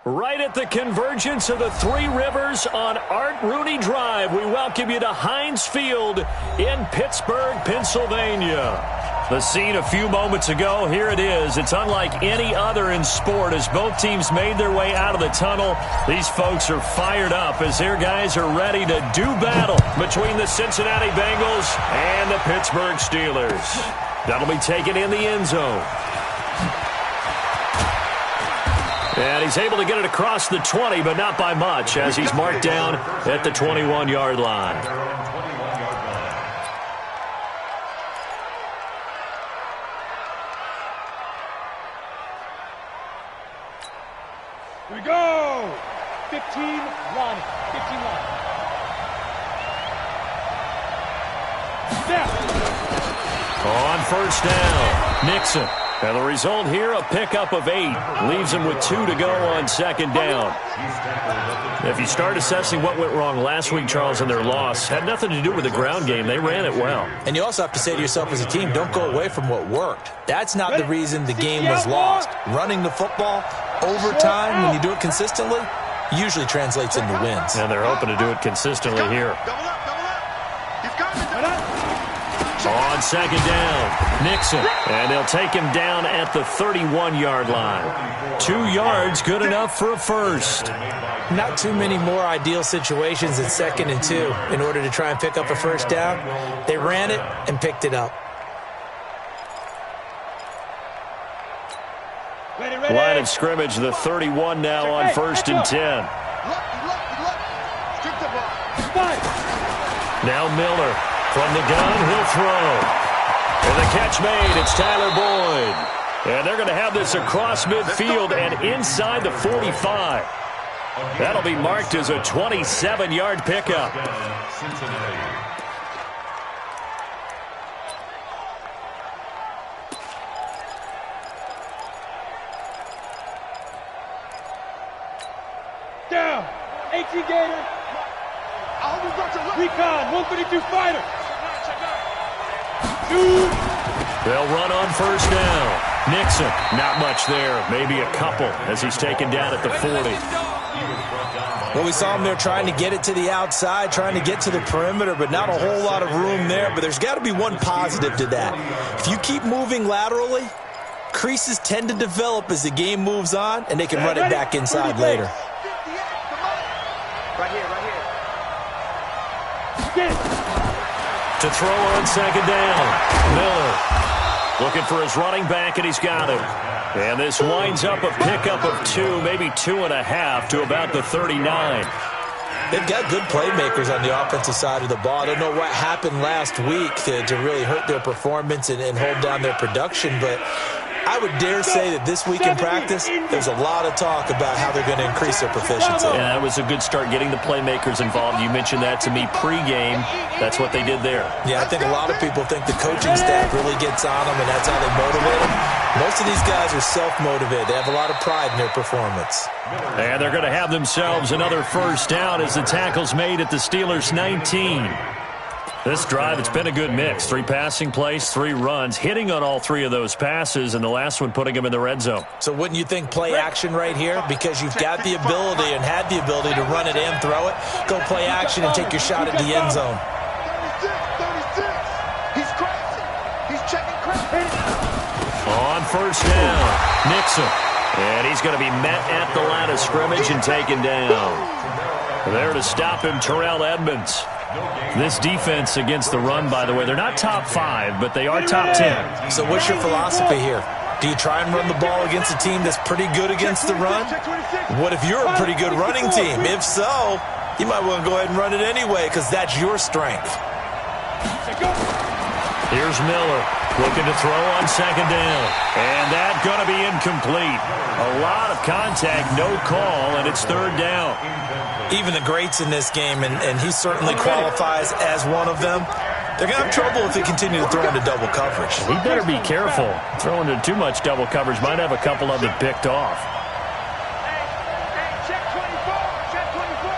Right at the convergence of the Three Rivers on Art Rooney Drive, we welcome you to Heinz Field in Pittsburgh, Pennsylvania. The scene a few moments ago, here it is. It's unlike any other in sport as both teams made their way out of the tunnel. These folks are fired up as their guys are ready to do battle between the Cincinnati Bengals and the Pittsburgh Steelers. That'll be taken in the end zone. And he's able to get it across the 20, but not by much, as he's marked down at the 21-yard line. Here we go! 15 line. 15 line. Snap! On first down, Nixon. And the result here, a pickup of 8. Leaves him with 2 to go on second down. If you start assessing what went wrong last week, Charles, in their loss, had nothing to do with the ground game. They ran it well. And you also have to say to yourself as a team, don't go away from what worked. That's not the reason the game was lost. Running the football over time, when you do it consistently, usually translates into wins. And they're hoping to do it consistently here. Double up, double up. He's coming. On second down, Nixon. And they'll take him down at the 31-yard line. 2 yards, good enough for a first. Not too many more ideal situations at 2nd and 2 in order to try and pick up a first down. They ran it and picked it up. Line of scrimmage, the 31 now on 1st and 10. Now Miller. From the gun, he'll throw. And the catch made, it's Tyler Boyd. And they're going to have this across midfield and inside the 45. That'll be marked as a 27-yard pickup. Down. 18 Gator. Recon, 132 fighter. They'll run on first down. Nixon, not much there. Maybe a couple as he's taken down at the 40. Well, we saw him there trying to get it to the outside, trying to get to the perimeter, but not a whole lot of room there. But there's got to be one positive to that. If you keep moving laterally, creases tend to develop as the game moves on, and they can run it back inside later. Right here, right here. To throw on second down, Miller looking for his running back, and he's got him. And this winds up a pickup of 2, maybe 2.5 to about the 39. They've got good playmakers on the offensive side of the ball. I don't know what happened last week to really hurt their performance and hold down their production, but I would dare say that this week in practice, there's a lot of talk about how they're going to increase their proficiency. Yeah, that was a good start getting the playmakers involved. You mentioned that to me pregame. That's what they did there. Yeah, I think a lot of people think the coaching staff really gets on them, and that's how they motivate them. Most of these guys are self-motivated. They have a lot of pride in their performance. And they're going to have themselves another first down as the tackle's made at the Steelers' 19. This drive, it's been a good mix. 3 passing plays, 3 runs, hitting on all 3 of those passes, and the last one putting them in the red zone. So wouldn't you think play action right here? Because you've got the ability and had the ability to run it and throw it. Go play action and take your shot at the end zone. 36. He's crazy. He's checking crazy. On first down, Nixon. And he's going to be met at the line of scrimmage and taken down. There to stop him, Terrell Edmonds. This defense against the run, by the way, they're not top 5, but they are top 10. So what's your philosophy here? Do you try and run the ball against a team that's pretty good against the run? What if you're a pretty good running team? If so, you might want to go ahead and run it anyway because that's your strength. Here's Miller looking to throw on second down. And that's going to be incomplete. A lot of contact, no call, and it's third down. Even the greats in this game, and he certainly qualifies as one of them, they're going to have trouble if they continue to throw into double coverage. He better be careful. Throwing into too much double coverage might have a couple of them picked off. Check 24. Check 24.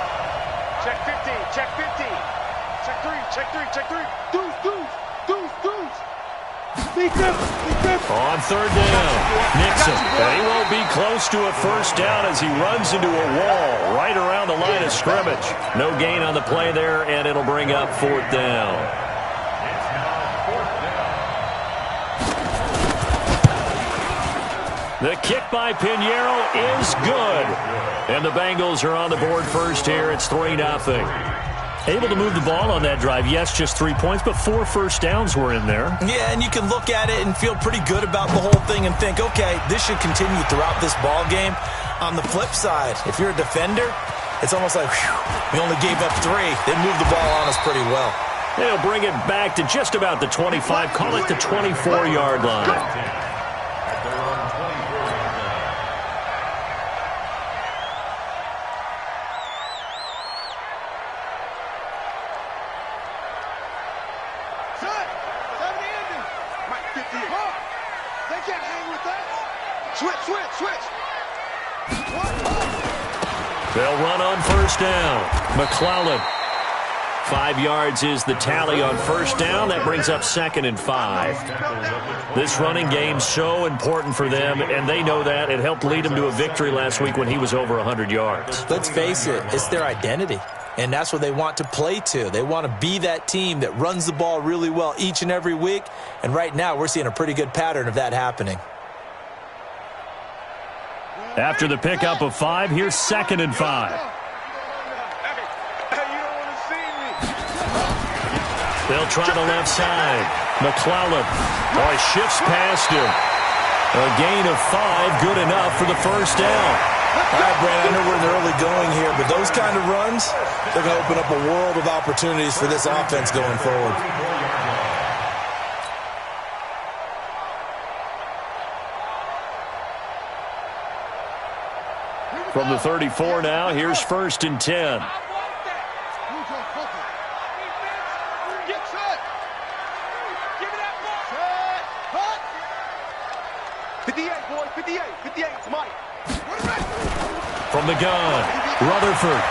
Check 50. Check 50. Check 3. Check 3. Check 3. Deuce. On third down, Nixon. And he won't be close to a first down as he runs into a wall right around the line of scrimmage. No gain on the play there, and it'll bring up fourth down. The kick by Pinheiro is good. And the Bengals are on the board first here. It's 3-0. Able to move the ball on that drive. Yes, just 3 points, but 4 first downs were in there. Yeah, and you can look at it and feel pretty good about the whole thing and think, okay, this should continue throughout this ball game. On the flip side, if you're a defender, it's almost like, whew, we only gave up 3. They moved the ball on us pretty well. They'll bring it back to just about the 25, call it the 24-yard line. They'll run on first down. McClellan. 5 yards is the tally on first down. That brings up 2nd and 5. This running game's so important for them, and they know that. It helped lead them to a victory last week when he was over 100 yards. Let's face it, it's their identity, and that's what they want to play to. They want to be that team that runs the ball really well each and every week, and right now we're seeing a pretty good pattern of that happening. After the pickup of 5, here's 2nd and 5. They'll try the left side. McClellan. Boy, shifts past him. A gain of 5, good enough for the first down. All right, Brandon, I know we're in the early going here, but those kind of runs, they're going to open up a world of opportunities for this offense going forward. From the 34 now, here's 1st and 10. From the gun, Rutherford.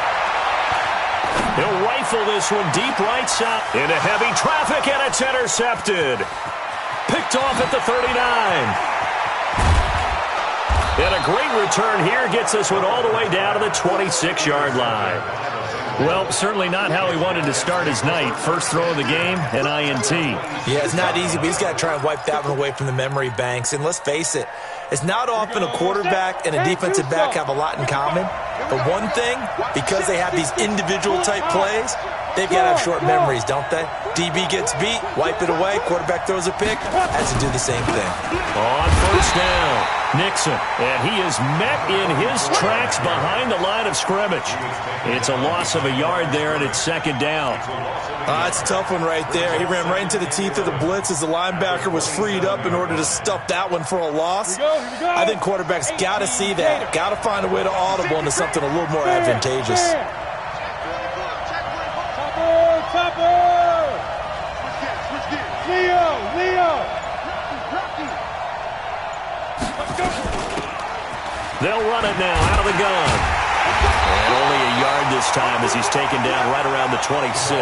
He'll rifle this one deep right side into heavy traffic, and it's intercepted. Picked off at the 39. And a great return here gets this one all the way down to the 26-yard line. Well, certainly not how he wanted to start his night. First throw of the game, an INT. Yeah, it's not easy, but he's got to try and wipe that one away from the memory banks. And let's face it, it's not often a quarterback and a defensive back have a lot in common. But one thing, because they have these individual-type plays, they've got to have short memories, don't they? DB gets beat, wipe it away, quarterback throws a pick, has to do the same thing. On first down, Nixon, and he is met in his tracks behind the line of scrimmage. It's a loss of a yard there, and it's 2nd down. It's a tough one right there. He ran right into the teeth of the blitz as the linebacker was freed up in order to stuff that one for a loss. I think quarterbacks got to see that, got to find a way to audible into something a little more advantageous. They'll run it now out of the gun. And only a yard this time as he's taken down right around the 26.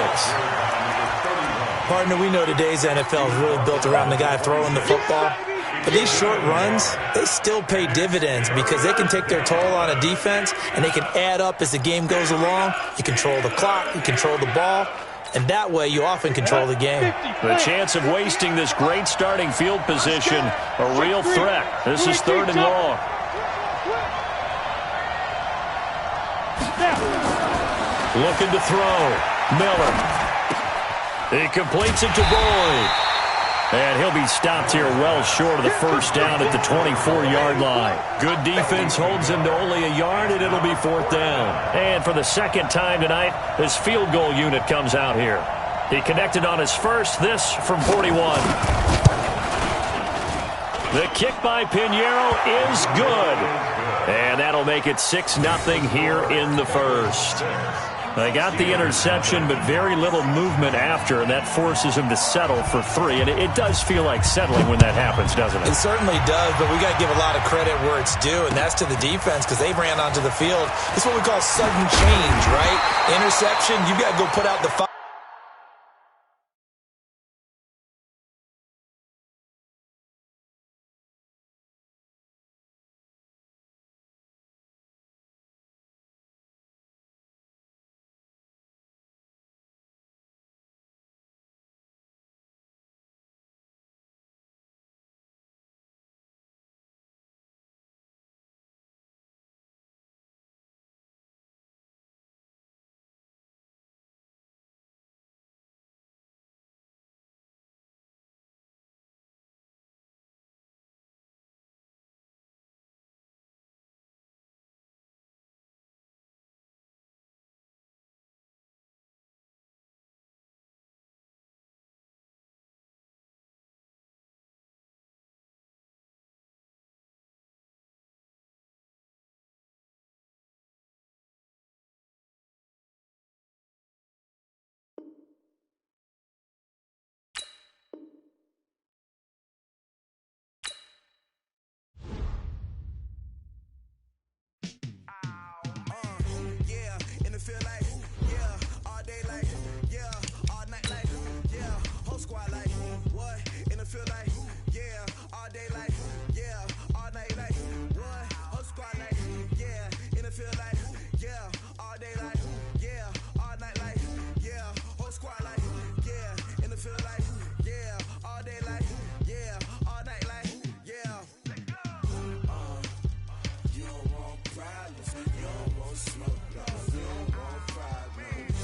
Partner, we know today's NFL is really built around the guy throwing the football. But these short runs, they still pay dividends because they can take their toll on a defense and they can add up as the game goes along. You control the clock, you control the ball, and that way you often control the game. The chance of wasting this great starting field position, a real threat. This is 3rd and long. Looking to throw. Miller. He completes it to Boyd. And he'll be stopped here well short of the first down at the 24-yard line. Good defense holds him to only a yard, and it'll be 4th down. And for the 2nd time tonight, his field goal unit comes out here. He connected on his first, this from 41. The kick by Pinheiro is good. And that'll make it 6-0 here in the first. They got the interception, but very little movement after, and that forces him to settle for 3. And it does feel like settling when that happens, doesn't it? It certainly does, but we got to give a lot of credit where it's due, and that's to the defense because they ran onto the field. It's what we call sudden change, right? Interception, you got to go put out the squad like, what? In the field like, yeah. All day like, yeah. All night like, what? Whole squad like, yeah. In the field like, yeah. All day like, yeah. All night like, yeah. Whole squad like, yeah. In the field like, yeah. All day like, yeah. All night like, yeah. You don't want problems. You don't want smoke, dog. You don't want problems.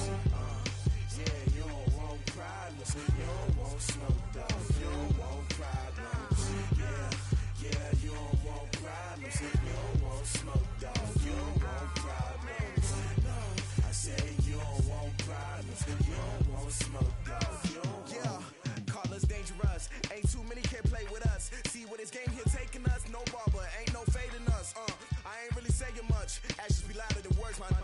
Yeah, you don't want problems. You don't want smoke, dog. You don't want problems. Yeah, you don't want problems. You don't want smoke, dog. You don't want problems. No, I say you don't want problems. You don't want smoke, dog. You don't want. Call us dangerous. Ain't too many can play with us. See what this game here taking us. No ball, but ain't no fading us. I ain't really saying much. Actions be louder than words, man. I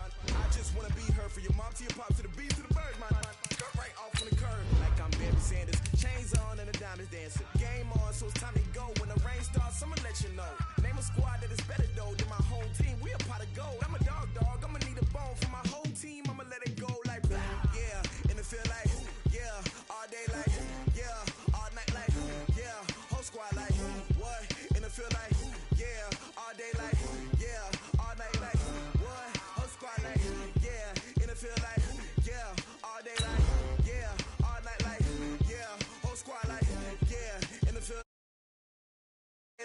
just wanna be heard for your mom to your pop to the beat to the bird, man. Cut right off on the curb like I'm Barry Sanders. Chains on and the diamonds dancing. Game on, so it's time to go. When the rain starts, I'ma let you know. Name a squad that is better though than my home team. We a pot of gold. I'm a dog. I'ma need a bone for my whole team. I'ma let it go like blah. Yeah, in the field like yeah. All day like yeah. All night like yeah. Whole squad like what? In the field like yeah. All day like yeah. All night like what? Whole squad like yeah. In the field like yeah. All day like yeah. All night like yeah. Whole squad like yeah. In the field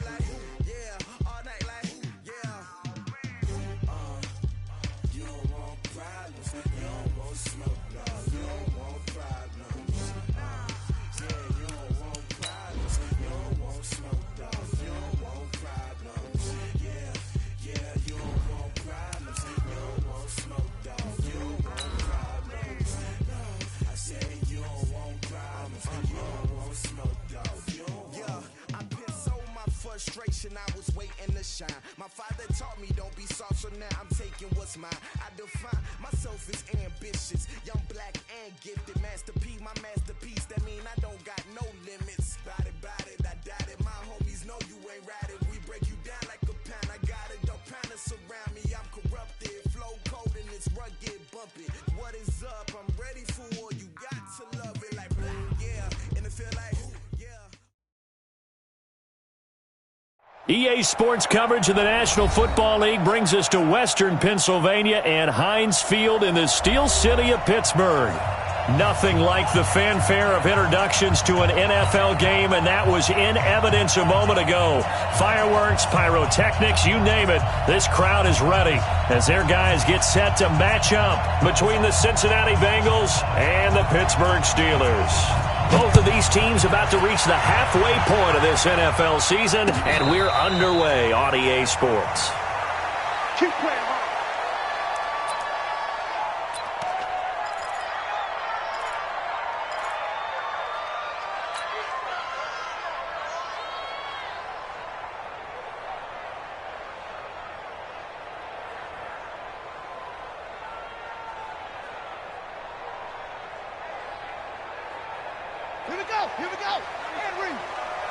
like yeah. All night like yeah. You don't want problems. You don't want smoke, dog. You don't want problems. Yeah, you don't want problems. You don't want smoke, dog. You don't want problems. Yeah, you don't want problems. You don't want smoke, dog. You don't want problems. No, I say you don't want problems. You don't want smoke, dog. You don't want. I put so my frustration. I was waiting to shine. My father taught me don't be soft, so now I'm taking what's mine. I define myself as ambitious, young, black, and gifted. Master P, my masterpiece. That mean I don't got no limits. Bout it, I doubt it. My homies know you ain't right it. We break you down like a pound. I got it, don't pound us around me. I'm corrupted, flow cold and it's rugged, bumpy. What is up? I'm ready for war. You got to love it like blah. Yeah, and it feel like yeah. EA Sports coverage of the National Football League brings us to Western Pennsylvania and Heinz Field in the Steel City of Pittsburgh. Nothing like the fanfare of introductions to an NFL game, and that was in evidence a moment ago. Fireworks, pyrotechnics, you name it. This crowd is ready as their guys get set to match up between the Cincinnati Bengals and the Pittsburgh Steelers. Both of these teams about to reach the halfway point of this NFL season, and we're underway on EA Sports. Keep playing hard. Here we go. Henry,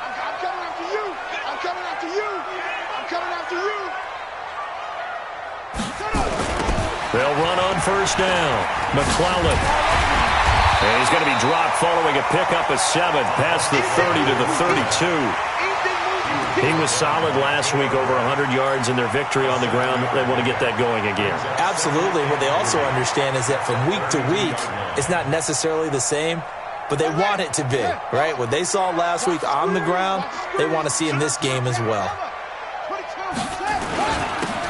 I'm coming after you. I'm coming after you. I'm coming after you. They'll run on first down. McClellan. And he's going to be dropped following a pickup of 7 past the 30 to the 32. He was solid last week, over 100 yards in their victory on the ground. They want to get that going again. Absolutely. What they also understand is that from week to week, it's not necessarily the same, but they want it to be, right? What they saw last week on the ground, they want to see in this game as well.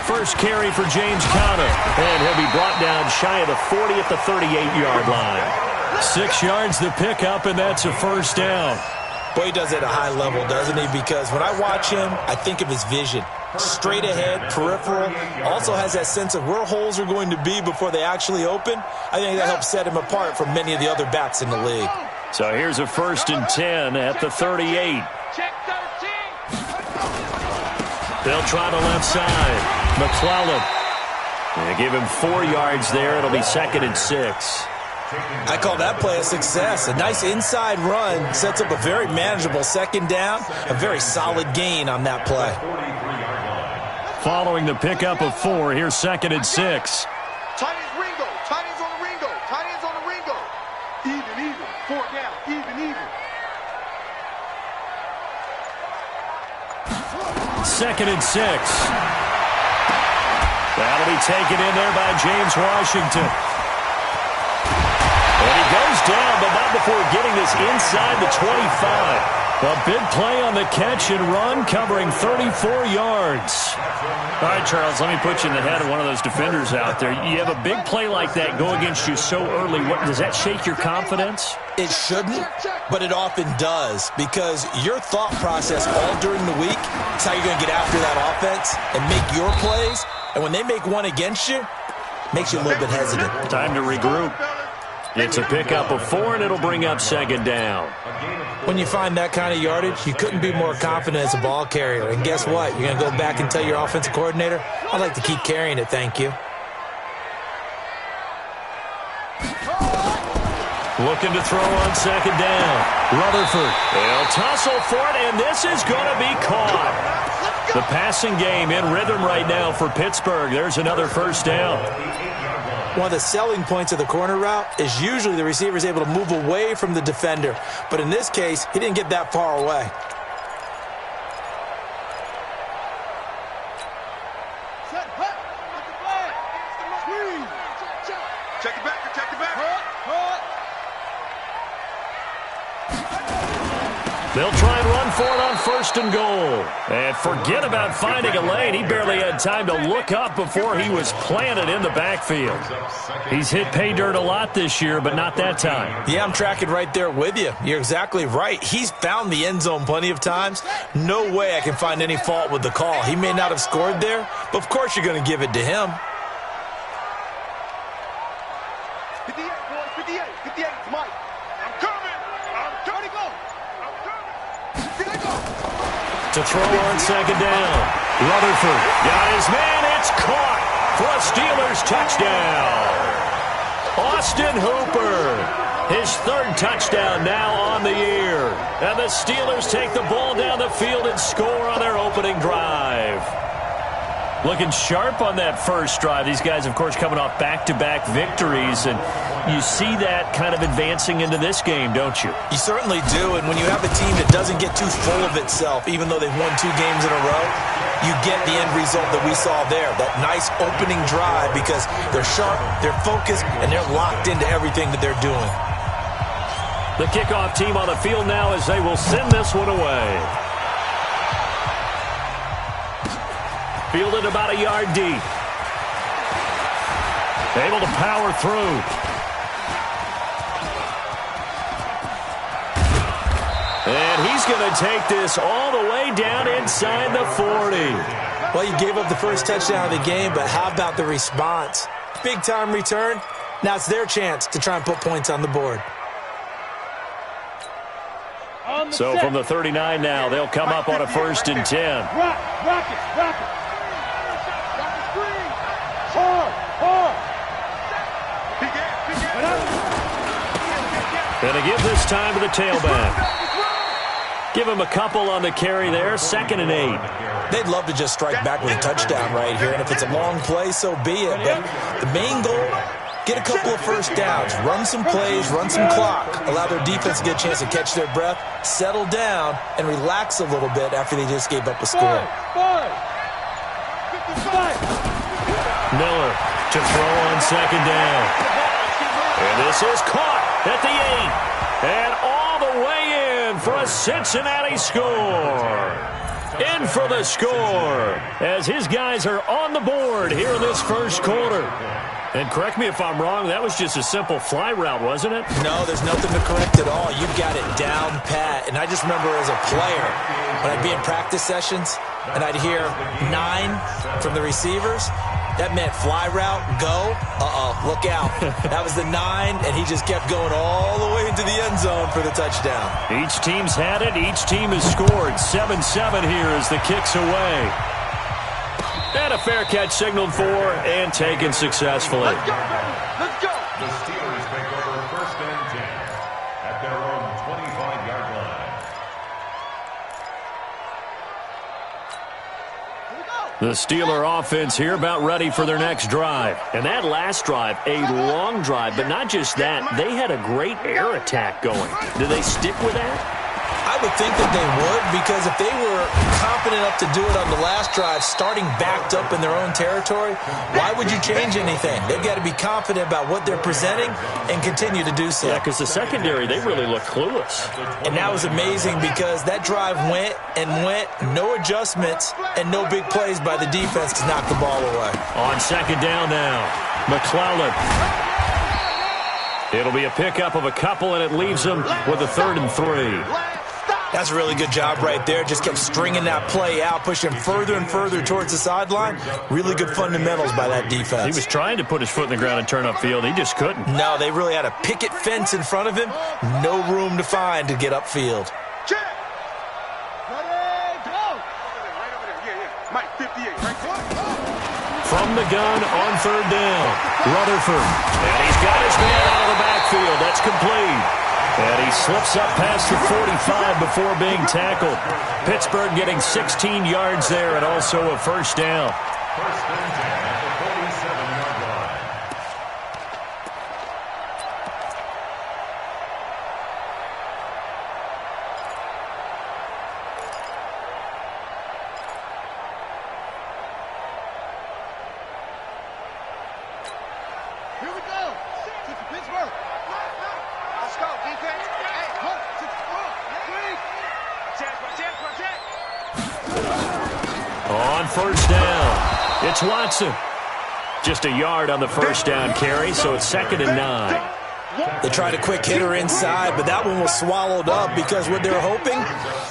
First carry for James Conner, and he'll be brought down shy of the 40 at the 38-yard line. 6 yards the pickup, and that's a first down. Boy, he does it at a high level, doesn't he? Because when I watch him, I think of his vision. Straight ahead, peripheral, also has that sense of where holes are going to be before they actually open. I think that helps set him apart from many of the other backs in the league. So here's a 1st and 10 at the 38. Check 13. They'll try the left side. McClellan. They give him 4 yards there. It'll be 2nd and 6. I call that play a success. A nice inside run sets up a very manageable 2nd down. A very solid gain on that play. Following the pickup of 4, here's 2nd and 6. Tight ends Ringo. Tight ends on the Ringo. Tight ends on the Ringo. Even. 4 down. Even. 2nd and 6. That'll be taken in there by James Washington. And he goes down, but not before getting this inside the 25. A big play on the catch and run, covering 34 yards. All right, Charles, let me put you in the head of one of those defenders out there. You have a big play like that go against you so early. Does that shake your confidence? It shouldn't, but it often does, because your thought process all during the week is how you're going to get after that offense and make your plays. And when they make one against you, it makes you a little bit hesitant. Time to regroup. It's a pickup of 4, and it'll bring up 2nd down. When you find that kind of yardage, you couldn't be more confident as a ball carrier. And guess what? You're going to go back and tell your offensive coordinator, I'd like to keep carrying it, thank you. Looking to throw on 2nd down. Rutherford. They'll tussle for it, and this is going to be caught. The passing game in rhythm right now for Pittsburgh. There's another 1st down. One of the selling points of the corner route is usually the receiver is able to move away from the defender. But in this case, he didn't get that far away. Check it back, check it back. They'll try and run for it on 1st and goal. And forget about finding a lane. He barely had time to look up before he was planted in the backfield. He's hit pay dirt a lot this year, but not that time. Yeah, I'm tracking right there with you. You're exactly right. He's found the end zone plenty of times. No way I can find any fault with the call. He may not have scored there, but of course you're going to give it to him. 58, boys, 58, 58, Mike. I'm coming. I'm coming. Go. To throw on 2nd down. Rutherford got his man. It's caught for a Steelers touchdown. Austin Hooper, his 3rd touchdown now on the year. And the Steelers take the ball down the field and score on their opening drive. Looking sharp on that first drive. These guys, of course, coming off back-to-back victories, and you see that kind of advancing into this game, don't you? You certainly do, and when you have a team that doesn't get too full of itself, even though they've won 2 games in a row, you get the end result that we saw there, that nice opening drive, because they're sharp, they're focused, and they're locked into everything that they're doing. The kickoff team on the field now as they will send this one away. Fielded about a yard deep. Able to power through. And he's going to take this all the way down inside the 40. Well, you gave up the first touchdown of the game, but how about the response? Big-time return. Now it's their chance to try and put points on the board. So from the 39 now, they'll come up on a 1st and 10. Rock it. And to give this time to the tailback. Give him a couple on the carry there. 2nd and 8. They'd love to just strike back with a touchdown right here, and if it's a long play, so be it. But the main goal, get a couple of 1st downs, run some plays, run some clock, allow their defense to get a chance to catch their breath, settle down, and relax a little bit after they just gave up a score. Miller to throw on 2nd down. And this is caught at the 8. And all the way in for a Cincinnati score. In for the score as his guys are on the board here in this 1st quarter. And correct me if I'm wrong, that was just a simple fly route, wasn't it? No, there's nothing to correct at all. You've got it down pat. And I just remember as a player, when I'd be in practice sessions and I'd hear 9 from the receivers, that meant fly route, go, look out. That was the 9, and he just kept going all the way into the end zone for the touchdown. Each team's had it. Each team has scored. 7-7 here as the kick's away. And a fair catch signaled for and taken successfully. Let's go, baby. Let's go. The Steelers take over 1st and 10 at their own 25-yard line. The Steeler offense here about ready for their next drive. And that last drive, a long drive, but not just that. They had a great air attack going. Do they stick with that? I I would think that they would, because if they were confident enough to do it on the last drive, starting backed up in their own territory, why would you change anything? They've got to be confident about what they're presenting and continue to do so. Yeah, because the secondary, they really look clueless. And that was amazing because that drive went and went, no adjustments and no big plays by the defense to knock the ball away. On second down now, McClellan. It'll be a pickup of a couple, and it leaves them with a 3rd and 3. That's a really good job right there. Just kept stringing that play out, pushing further and further towards the sideline. Really good fundamentals by that defense. He was trying to put his foot in the ground and turn upfield. He just couldn't. No, they really had a picket fence in front of him. No room to find to get upfield. Check. Ready, go. Right over there. Yeah. Mike, 58. Right there. From the gun on 3rd down, Rutherford. And he's got his man out of the backfield. That's complete. And he slips up past the 45 before being tackled. Pittsburgh getting 16 yards there and also a 1st down. First and 10 at the 47-yard line. Here we go. Pittsburgh. Let's go, defense. Hey, hold. On 1st down, it's Watson. Just a yard on the 1st down carry, so it's 2nd and 9. They tried a quick hitter inside, but that one was swallowed up because what they're hoping,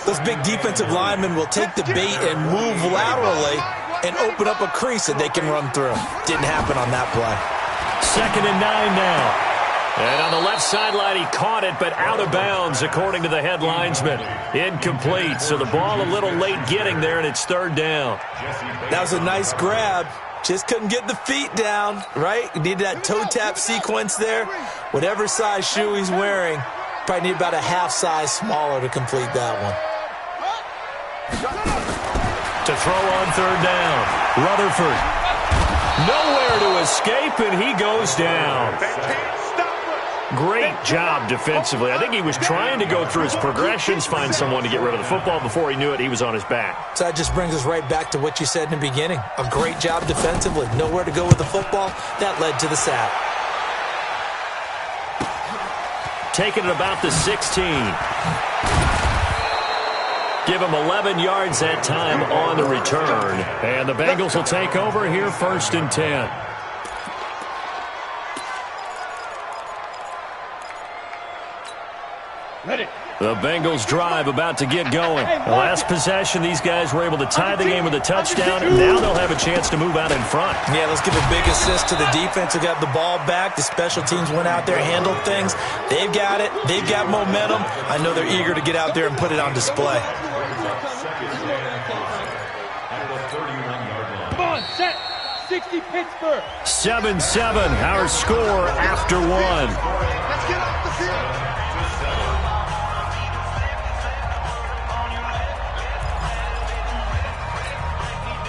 those big defensive linemen will take the bait and move laterally and open up a crease that they can run through. Didn't happen on that play. 2nd and 9 now. And on the left sideline, he caught it, but out of bounds, according to the head linesman. Incomplete, so the ball a little late getting there, and it's 3rd down. That was a nice grab. Just couldn't get the feet down, right? Needed that toe tap sequence there. Whatever size shoe he's wearing, probably need about a half size smaller to complete that one. To throw on 3rd down, Rutherford. Nowhere to escape, and he goes down. Great job defensively. I think he was trying to go through his progressions, find someone to get rid of the football. Before he knew it, he was on his back. So that just brings us right back to what you said in the beginning. A great job defensively. Nowhere to go with the football. That led to the sack. Taking it about the 16. Give him 11 yards that time on the return. And the Bengals will take over here 1st and 10. Ready. The Bengals drive about to get going. The last possession, these guys were able to tie the game with a touchdown, and now they'll have a chance to move out in front. Yeah, let's give a big assist to the defense who got the ball back. The special teams went out there, handled things. They've got it. They've got momentum. I know they're eager to get out there and put it on display. Come on, set. 60 Pittsburgh. 7-7, our score after 1. Let's get off the field.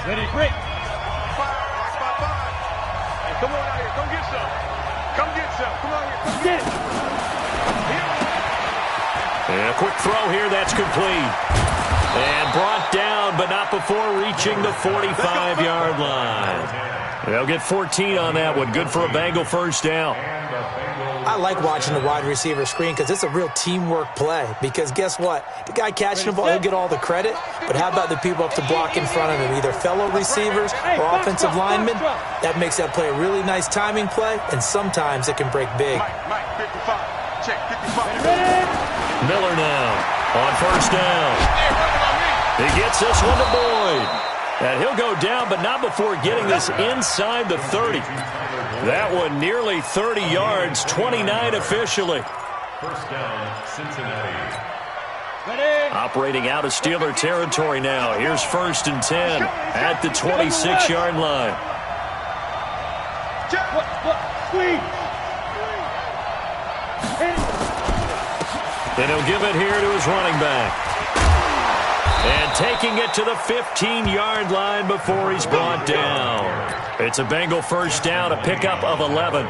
Ready, break. Hey, come on out here. Come get some. Come get some. Come on here. Come get it. And a quick throw here, that's complete. And brought down, but not before reaching the 45-yard line. They'll get 14 on that one. Good for a Bengal 1st down. I like watching the wide receiver screen because it's a real teamwork play. Because guess what? The guy catching the ball, he'll get all the credit. But how about the people up to block in front of him? Either fellow receivers or offensive linemen. That makes that play a really nice timing play, and sometimes it can break big. Mike, 55. Check, 55. Miller now on 1st down. He gets this one to Boyd. And he'll go down, but not before getting this inside the 30. That one nearly 30 yards, 29 officially. 1st down, Cincinnati. Ready. Operating out of Steeler territory now. Here's 1st and 10 at the 26-yard line. Squeeze. And he'll give it here to his running back. And taking it to the 15-yard line before he's brought down. It's a Bengal 1st down, a pickup of 11.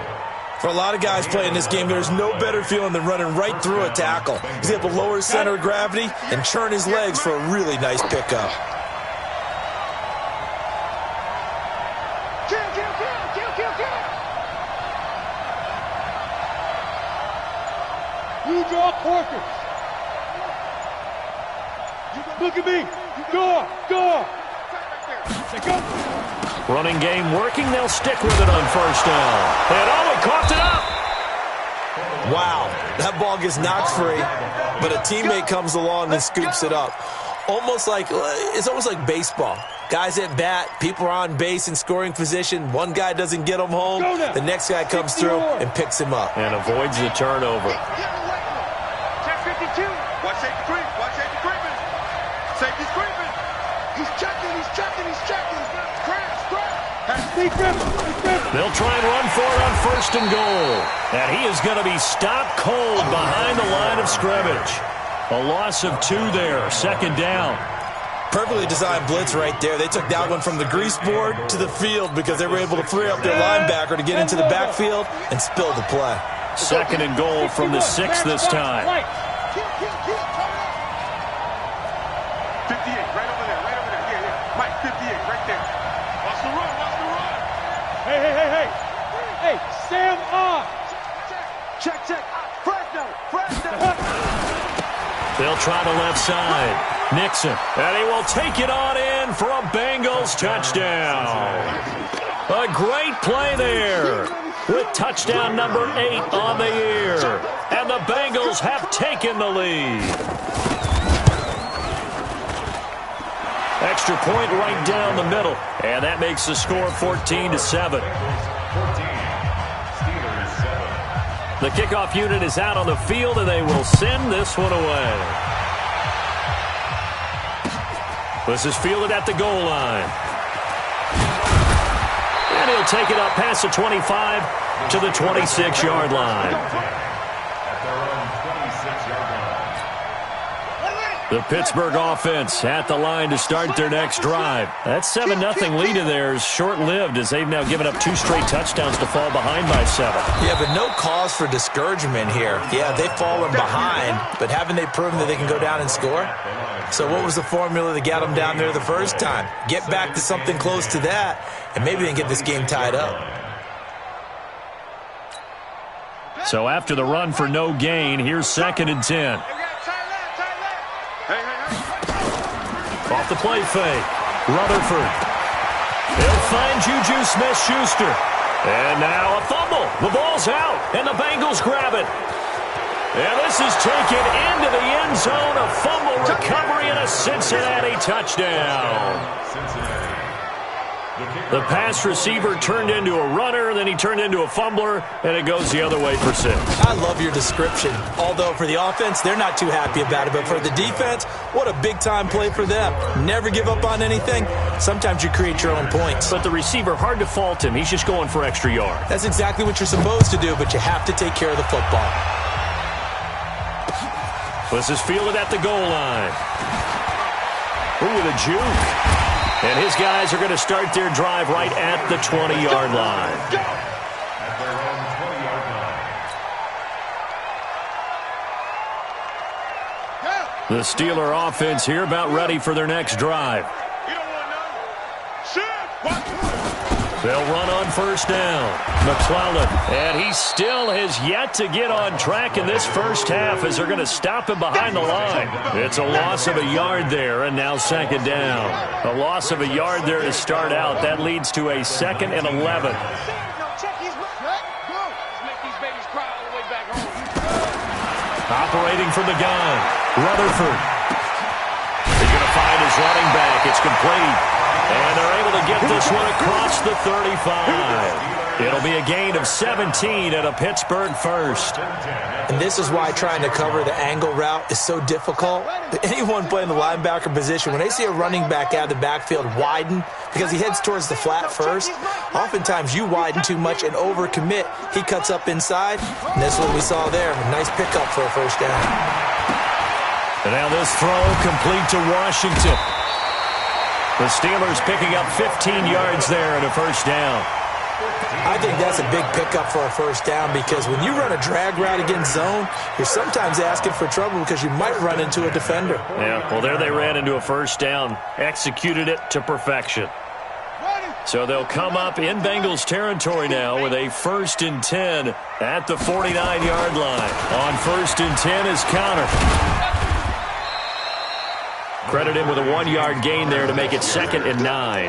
For a lot of guys playing this game, there's no better feeling than running right through a tackle. He's able to lower his center of gravity and churn his legs for a really nice pickup. You draw quarters. Look at me. Go. Go. Running game working. They'll stick with it on first down. And he coughed it up. Wow, that ball gets knocked free, but a teammate comes along and scoops it up. It's almost like baseball. Guys at bat, people are on base in scoring position. One guy doesn't get him home. The next guy comes through and picks him up. And avoids the turnover. Check 52. Watch safety creep. Safety's creeping. He's checking. They'll try and run for it on first and goal. And he is going to be stopped cold behind the line of scrimmage. A loss of 2 there, second down. Perfectly designed blitz right there. They took that one from the grease board to the field because they were able to free up their linebacker to get into the backfield and spill the play. Second and goal from the 6 this time. 58, right over there. Yeah. Mike, 58, right there. Watch the run. Hey, Sam on. Check. Fresno. They'll try the left side. Nixon. And he will take it on in for a Bengals touchdown. A great play there with touchdown number 8 on the year. And the Bengals have taken the lead. Extra point right down the middle. And that makes the score 14-7. The kickoff unit is out on the field, and they will send this one away. This is fielded at the goal line. And he'll take it up past the 25 to the 26-yard line. The Pittsburgh offense at the line to start their next drive. That 7-0 lead of theirs short-lived as they've now given up 2 straight touchdowns to fall behind by 7. Yeah, but no cause for discouragement here. Yeah, they've fallen behind, but haven't they proven that they can go down and score? So what was the formula that got them down there the first time? Get back to something close to that, and maybe they can get this game tied up. So after the run for no gain, here's 2nd and 10. Off the play fake. Rutherford. He'll find Juju Smith-Schuster. And now a fumble. The ball's out, and the Bengals grab it. And this is taken into the end zone. A fumble recovery and a Cincinnati touchdown. The pass receiver turned into a runner, then he turned into a fumbler, and it goes the other way for 6. I love your description. Although for the offense, they're not too happy about it. But for the defense, what a big-time play for them. Never give up on anything. Sometimes you create your own points. But the receiver, hard to fault him. He's just going for extra yard. That's exactly what you're supposed to do, but you have to take care of the football. This is fielded at the goal line. Ooh, with a juke. And his guys are going to start their drive right at the 20-yard line. At their own 20-yard line. The Steeler offense here about ready for their next drive. You don't want none. Shoot. They'll run on first down. McClellan. And he still has yet to get on track in this first half as they're going to stop him behind the line. It's a loss of a yard there, and now 2nd down. A loss of a yard there to start out. That leads to a 2nd and 11. Operating from the gun. Rutherford. He's going to find his running back. It's complete. And they're able to get this one across the 35. It'll be a gain of 17 at a Pittsburgh first. And this is why trying to cover the angle route is so difficult. Anyone playing the linebacker position, when they see a running back out of the backfield widen, because he heads towards the flat first, oftentimes you widen too much and overcommit. He cuts up inside, and that's what we saw there. A nice pickup for a first down. And now this throw complete to Washington. The Steelers picking up 15 yards there at a first down. I think that's a big pickup for a first down because when you run a drag route against zone, you're sometimes asking for trouble because you might run into a defender. Yeah, well, there they ran into a first down, executed it to perfection. So they'll come up in Bengals territory now with a 1st and 10 at the 49-yard line. On 1st and 10 is Connor. Credit him with a 1-yard gain there to make it 2nd and 9.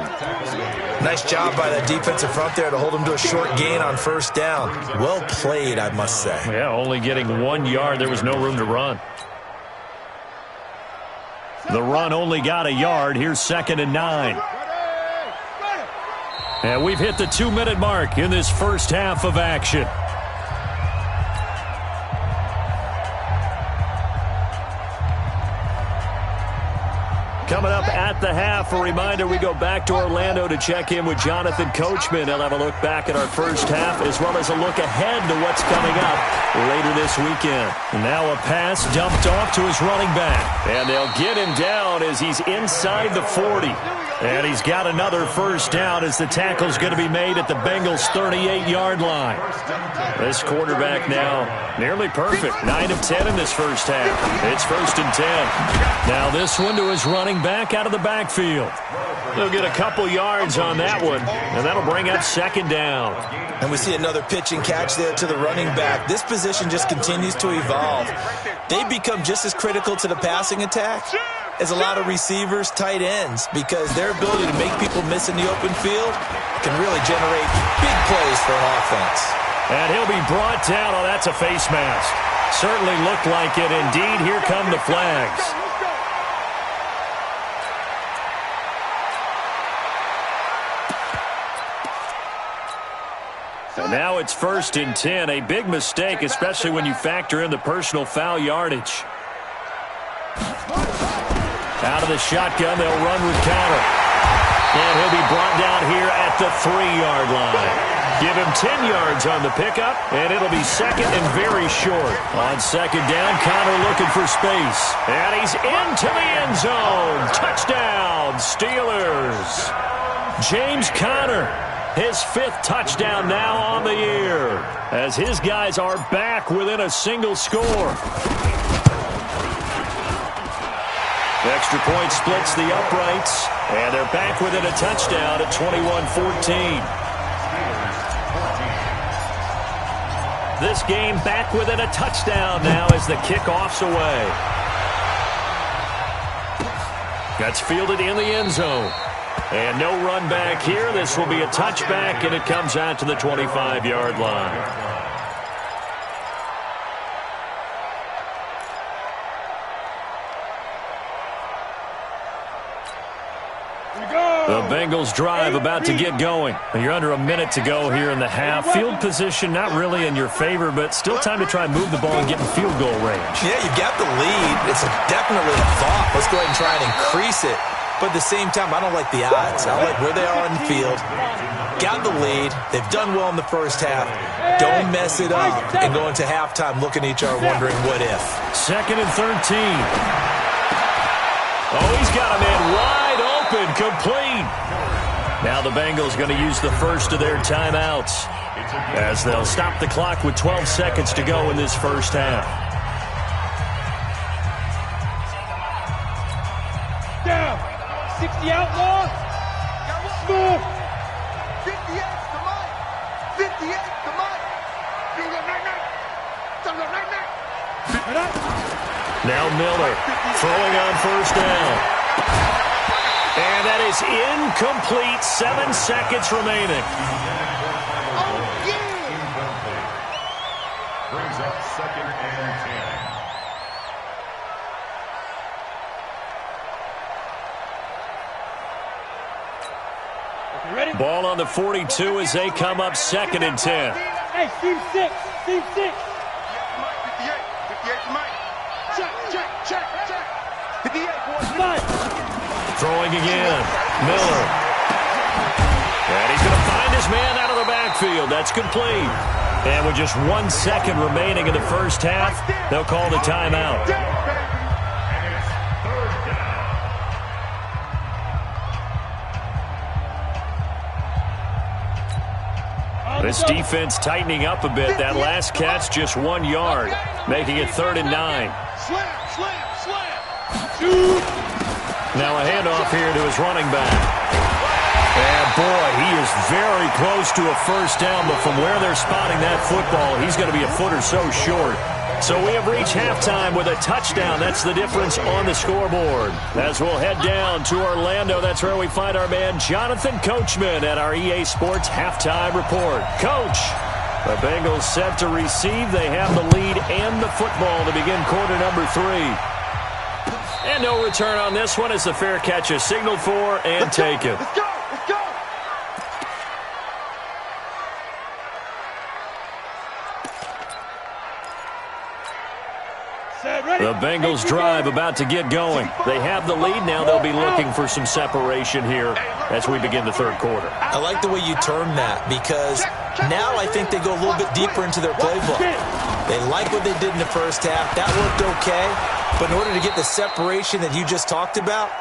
Nice job by that defensive front there to hold him to a short gain on 1st down. Well played, I must say. Yeah, only getting 1 yard. There was no room to run. The run only got a yard. Here's 2nd and 9. And we've hit the 2-minute mark in this first half of action. Coming up at the half, a reminder, we go back to Orlando to check in with Jonathan Coachman. He'll have a look back at our first half as well as a look ahead to what's coming up later this weekend. Now a pass dumped off to his running back. And they'll get him down as he's inside the 40. And he's got another first down as the tackle's going to be made at the Bengals' 38-yard line. This quarterback now nearly perfect. 9 of 10 in this first half. It's 1st and 10. Now this one to his running back out of the backfield. They'll get a couple yards on that one, and that'll bring up 2nd down. And we see another pitch and catch there to the running back. This position just continues to evolve. They've become just as critical to the passing attack as a lot of receivers, tight ends, because their ability to make people miss in the open field can really generate big plays for an offense. And he'll be brought down. Oh, that's a face mask. Certainly looked like it. Indeed, here come the flags. And now it's 1st and 10. A big mistake, especially when you factor in the personal foul yardage. Out of the shotgun, they'll run with Connor. And he'll be brought down here at the 3-yard line. Give him 10 yards on the pickup, and it'll be 2nd and very short. On 2nd down, Connor looking for space. And he's into the end zone. Touchdown, Steelers. James Conner, his 5th touchdown now on the year, as his guys are back within a single score. Extra point splits the uprights, and they're back within a touchdown at 21-14. This game back within a touchdown now as the kickoff's away. That's fielded in the end zone. And no run back here. This will be a touchback, and it comes out to the 25-yard line. The Bengals drive about to get going. You're under a minute to go here in the half. Field position not really in your favor, but still time to try and move the ball and get in field goal range. Yeah, you've got the lead. It's definitely a thought. Let's go ahead and try and increase it. But at the same time, I don't like the odds. I like where they are on the field. Got the lead. They've done well in the first half. Don't mess it up and go into halftime looking at each other wondering what if. 2nd and 13. Oh, he's got a man wide open, complete. Now the Bengals going to use the first of their timeouts as they'll stop the clock with 12 seconds to go in this first half. Down. 60 outlaw. Move. 58 to Mike. 58 to Mike. Now Miller throwing on first down. And that is incomplete. 7 seconds remaining. Brings up 2nd and 10. Ready? Ball on the 42 as they come up 2nd and 10. Hey, Steve 6. Steve 6. 58 to Mike. Check. 58, boys. Mike. Throwing again. Miller. And he's going to find his man out of the backfield. That's complete. And with just 1 second remaining in the first half, they'll call the timeout. This defense tightening up a bit. That last catch just 1 yard, making it 3rd and 9. Slam, slam, slam. Now a handoff here to his running back. And, boy, he is very close to a first down, but from where they're spotting that football, he's going to be a foot or so short. So we have reached halftime with a touchdown. That's the difference on the scoreboard. As we'll head down to Orlando, that's where we find our man Jonathan Coachman at our EA Sports Halftime Report. Coach, the Bengals set to receive. They have the lead and the football to begin quarter number 3. And no return on this one as the fair catch is signaled for and taken. Let's go. Let's go. The Bengals drive about to get going. They have the lead. Now they'll be looking for some separation here as we begin the third quarter. I like the way you term that because now I think they go a little bit deeper into their playbook. They like what they did in the first half. That worked okay. But in order to get the separation that you just talked about,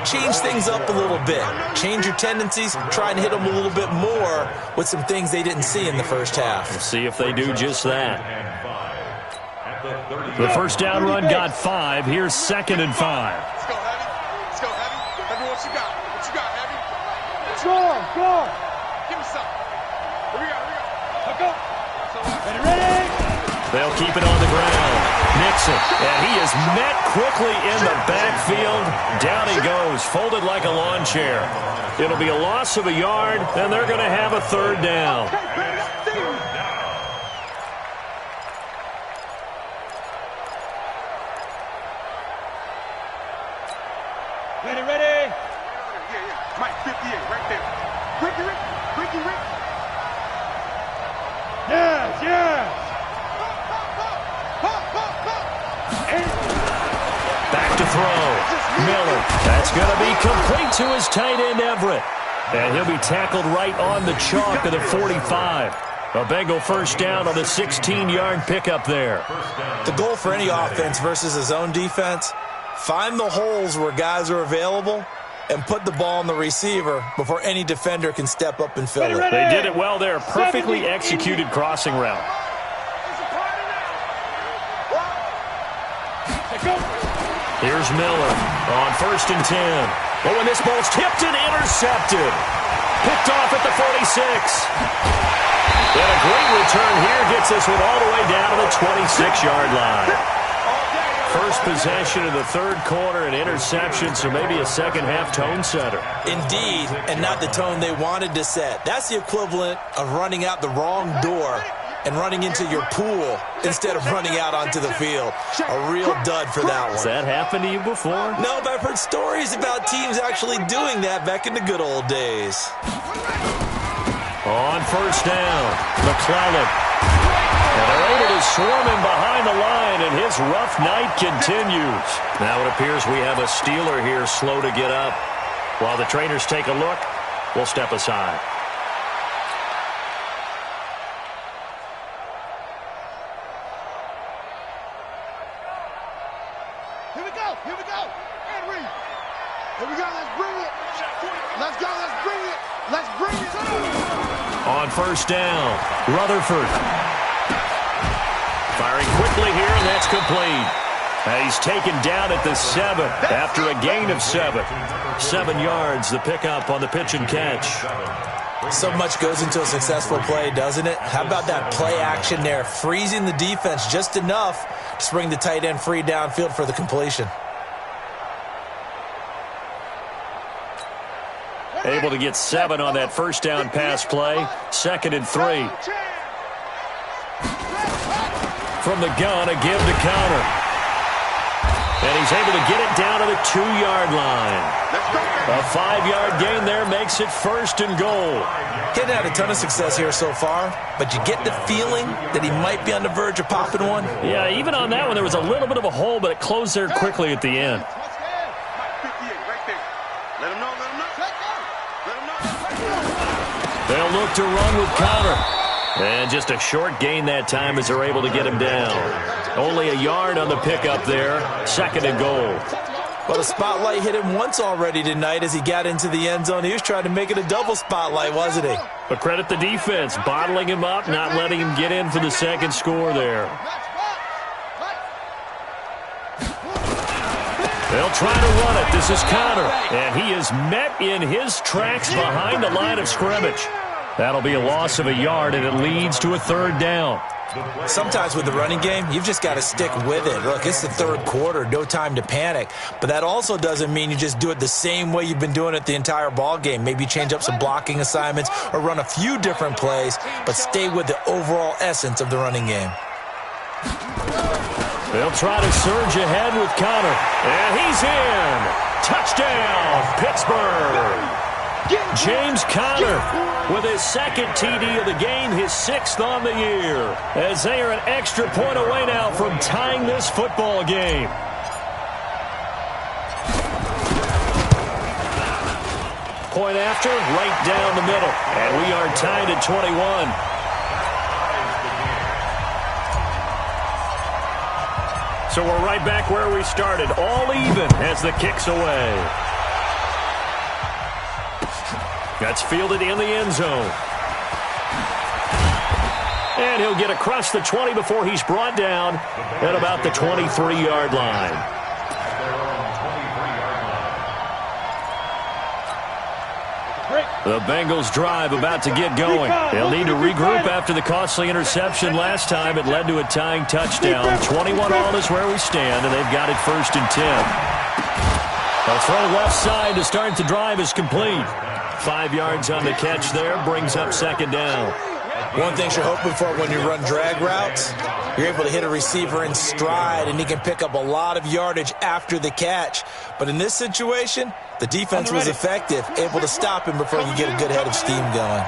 change things up a little bit. Change your tendencies. Try and hit them a little bit more with some things they didn't see in the first half. We'll see if they do just that. The first down run got 5. Here's 2nd and 5. Let's go, Heavy. Let's go, Heavy. Heavy, what you got? What you got, Heavy? Go. Give me some. Here we go. Let's go. Ready? They'll keep it on the ground. Nixon, and he is met quickly in the backfield. Down he goes, folded like a lawn chair. It'll be a loss of a yard, and they're going to have a 3rd down. Ready? Yeah. Mike 58, right there. Ricky. Yes. Back to throw. Miller. That's going to be complete to his tight end, Everett. And he'll be tackled right on the chalk of the 45. A Bengal first down on the 16-yard pickup there. The goal for any offense versus a zone defense, find the holes where guys are available and put the ball on the receiver before any defender can step up and fill it. They did it well there. Perfectly executed crossing route. Here's Miller on 1st and 10. Oh, and this ball's tipped and intercepted. Picked off at the 46. And a great return here gets this one all the way down to the 26-yard line. First possession of the third quarter, an interception, so maybe a second-half tone setter. Indeed, and not the tone they wanted to set. That's the equivalent of running out the wrong door and running into your pool instead of running out onto the field. A real dud for that one. Has that happened to you before? No, but I've heard stories about teams actually doing that back in the good old days. On first down, McClellan. And they're able to swarm him behind the line, and his rough night continues. Now it appears we have a Steeler here slow to get up. While the trainers take a look, we'll step aside. Here we go. And read. Here we go. Let's bring it. Let's go. Let's bring it. On first down, Rutherford. Firing quickly here, and that's complete. And he's taken down at the 7 after a gain of 7. 7 yards, the pickup on the pitch and catch. So much goes into a successful play, doesn't it? How about that play action there, freezing the defense just enough to bring the tight end free downfield for the completion. Able to get 7 on that first down pass play. 2nd and 3. From the gun, a give to counter. And he's able to get it down to the 2-yard line. A 5-yard gain there makes it 1st and goal. He's had a ton of success here so far, but you get the feeling that he might be on the verge of popping one. Yeah, even on that one, there was a little bit of a hole, but it closed there quickly at the end. They'll look to run with counter. And just a short gain that time as they're able to get him down. Only a yard on the pickup there. 2nd and goal. Well, the spotlight hit him once already tonight as he got into the end zone. He was trying to make it a double spotlight, wasn't he? But credit the defense, bottling him up, not letting him get in for the second score there. They'll try to run it. This is Connor. And he is met in his tracks behind the line of scrimmage. That'll be a loss of a yard, and it leads to a third down. Sometimes with the running game, you've just got to stick with it. Look, it's the third quarter, no time to panic. But that also doesn't mean you just do it the same way you've been doing it the entire ball game. Maybe change up some blocking assignments or run a few different plays, but stay with the overall essence of the running game. They'll try to surge ahead with Connor. And he's in. Touchdown, Pittsburgh. James Conner with his second TD of the game, his 6th on the year, as they are an extra point away now from tying this football game. Point after, right down the middle, and we are tied at 21. So we're right back where we started, all even as the kick's away. That's fielded in the end zone. And he'll get across the 20 before he's brought down at about the 23-yard line. The Bengals drive about to get going. They'll need to regroup after the costly interception last time. It led to a tying touchdown. 21-all is where we stand, and they've got it 1st and 10. A throw left side to start the drive is complete. 5 yards on the catch there, brings up 2nd down. One thing you're hoping for when you run drag routes, you're able to hit a receiver in stride, and he can pick up a lot of yardage after the catch. But in this situation, the defense was effective, able to stop him before he could get a good head of steam going.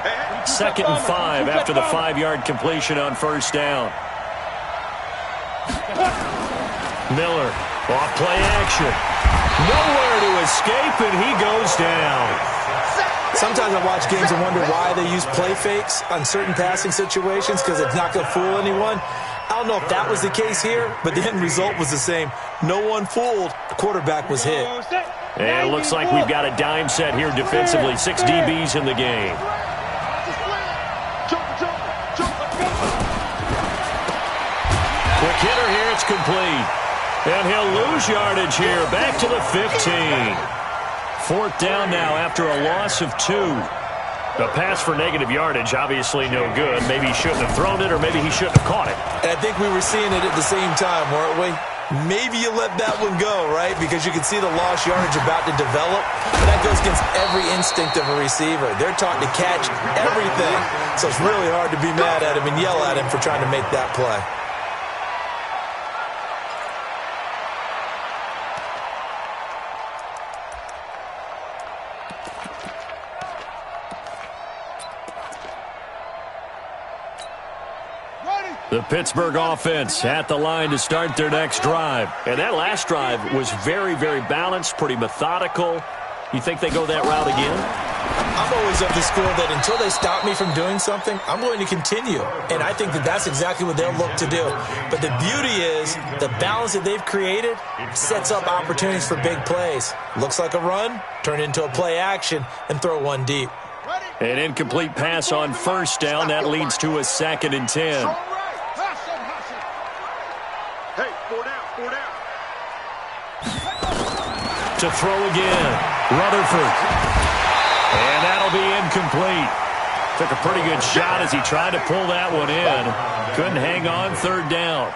2nd and 5 after the 5-yard completion on 1st down. Miller, off play action. Nowhere to escape, and he goes down. Sometimes I watch games and wonder why they use play fakes on certain passing situations, because it's not going to fool anyone. I don't know if that was the case here, but the end result was the same. No one fooled. The quarterback was hit. And it looks like we've got a dime set here defensively. 6 DBs in the game. Quick hitter here. It's complete. And he'll lose yardage here. Back to the 15. 4th down now after a loss of 2. The pass for negative yardage, obviously no good. Maybe he shouldn't have thrown it, or maybe he shouldn't have caught it. And I think we were seeing it at the same time, weren't we? Maybe you let that one go, right? Because you can see the lost yardage about to develop. But that goes against every instinct of a receiver. They're taught to catch everything. So it's really hard to be mad at him and yell at him for trying to make that play. The Pittsburgh offense at the line to start their next drive. And that last drive was very, very balanced, pretty methodical. You think they go that route again? I'm always of the school that until they stop me from doing something, I'm going to continue. And I think that that's exactly what they'll look to do. But the beauty is the balance that they've created sets up opportunities for big plays. Looks like a run, turn into a play action, and throw one deep. An incomplete pass on 1st down. That leads to a 2nd and 10. To throw again, Rutherford. And that'll be incomplete. Took a pretty good shot as he tried to pull that one in. Couldn't hang on 3rd down.